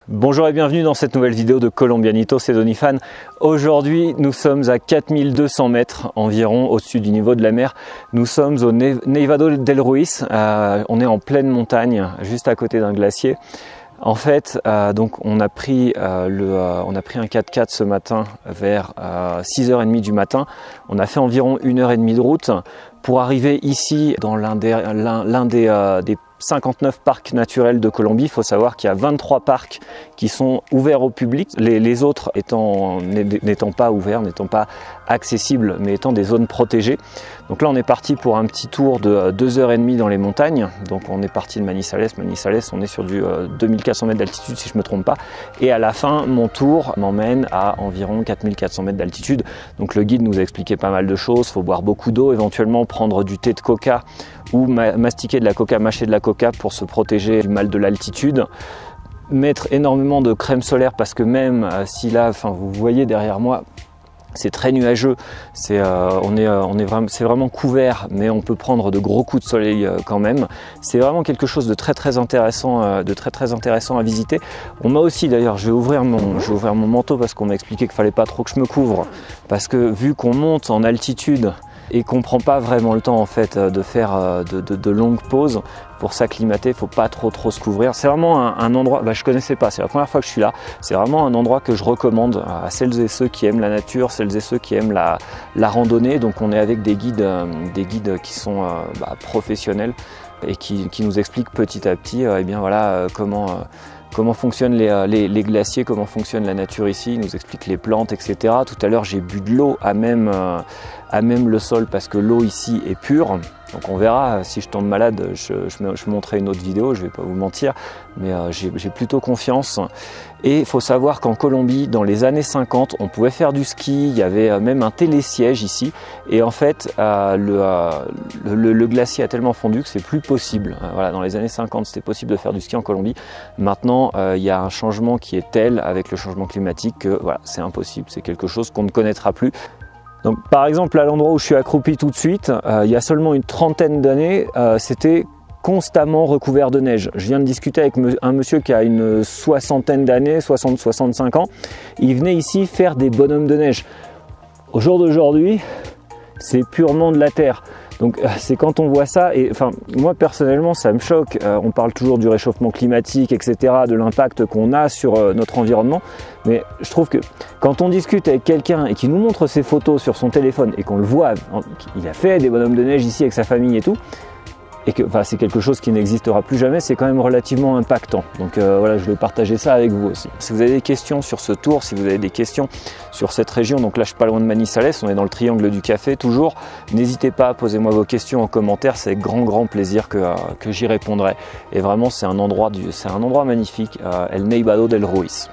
Bonjour et bienvenue dans cette nouvelle vidéo de Colombianito, c'est Donifan. Aujourd'hui, nous sommes à 4200 mètres environ au-dessus du niveau de la mer. Nous sommes au Nevado del Ruiz, on est en pleine montagne, juste à côté d'un glacier. En fait, donc on a pris un 4x4 ce matin vers 6h30 du matin. On a fait environ 1h30 de route pour arriver ici dans l'un des 59 parcs naturels de Colombie. Il faut savoir qu'il y a 23 parcs qui sont ouverts au public, les autres n'étant pas ouverts, n'étant pas accessibles, mais étant des zones protégées. Donc là on est parti pour un petit tour de 2h30 dans les montagnes. Donc on est parti de Manizales, on est sur du 2400 mètres d'altitude si je ne me trompe pas. Et à la fin, mon tour m'emmène à environ 4400 mètres d'altitude. Donc le guide nous a expliqué pas mal de choses, il faut boire beaucoup d'eau, éventuellement prendre du thé de coca ou mastiquer de la coca, mâcher de la coca pour se protéger du mal de l'altitude. Mettre énormément de crème solaire parce que même si là, vous voyez derrière moi, c'est très nuageux, c'est vraiment couvert, mais on peut prendre de gros coups de soleil quand même. C'est vraiment quelque chose de très intéressant, à visiter. On m'a aussi d'ailleurs, je vais ouvrir mon manteau parce qu'on m'a expliqué qu'il fallait pas trop que je me couvre, parce que vu qu'on monte en altitude et qu'on prend pas vraiment le temps en fait de faire de longues pauses pour s'acclimater, il faut pas trop se couvrir. C'est vraiment un endroit, je connaissais pas, c'est la première fois que je suis là. C'est vraiment un endroit que je recommande à celles et ceux qui aiment la nature, celles et ceux qui aiment la randonnée. Donc on est avec des guides qui sont professionnels et qui nous expliquent petit à petit comment fonctionnent les glaciers, comment fonctionne la nature ici. Ils nous expliquent les plantes, etc. Tout à l'heure, j'ai bu de l'eau à même le sol parce que l'eau ici est pure. Donc on verra, si je tombe malade, je montrerai une autre vidéo, je ne vais pas vous mentir, mais j'ai plutôt confiance. Et il faut savoir qu'en Colombie, dans les années 50, on pouvait faire du ski, il y avait même un télésiège ici. Et en fait, le glacier a tellement fondu que c'est plus possible. Voilà, dans les années 50, c'était possible de faire du ski en Colombie. Maintenant, il y a un changement qui est tel avec le changement climatique que voilà, c'est impossible, c'est quelque chose qu'on ne connaîtra plus. Donc, par exemple, à l'endroit où je suis accroupi tout de suite, il y a seulement une trentaine d'années, c'était constamment recouvert de neige. Je viens de discuter avec un monsieur qui a une soixantaine d'années, 60-65 ans. Il venait ici faire des bonhommes de neige. Au jour d'aujourd'hui, c'est purement de la terre. Donc c'est quand on voit ça, et enfin moi personnellement ça me choque, on parle toujours du réchauffement climatique, etc., de l'impact qu'on a sur notre environnement, mais je trouve que quand on discute avec quelqu'un et qu'il nous montre ses photos sur son téléphone et qu'on le voit, il a fait des bonhommes de neige ici avec sa famille et tout, et que c'est quelque chose qui n'existera plus jamais, c'est quand même relativement impactant. Donc voilà, je vais partager ça avec vous aussi. Si vous avez des questions sur ce tour, si vous avez des questions sur cette région, donc là je suis pas loin de Manizales, on est dans le triangle du café toujours, n'hésitez pas, posez-moi vos questions en commentaire, c'est avec grand plaisir que j'y répondrai. Et vraiment c'est un endroit magnifique, El Nevado del Ruiz.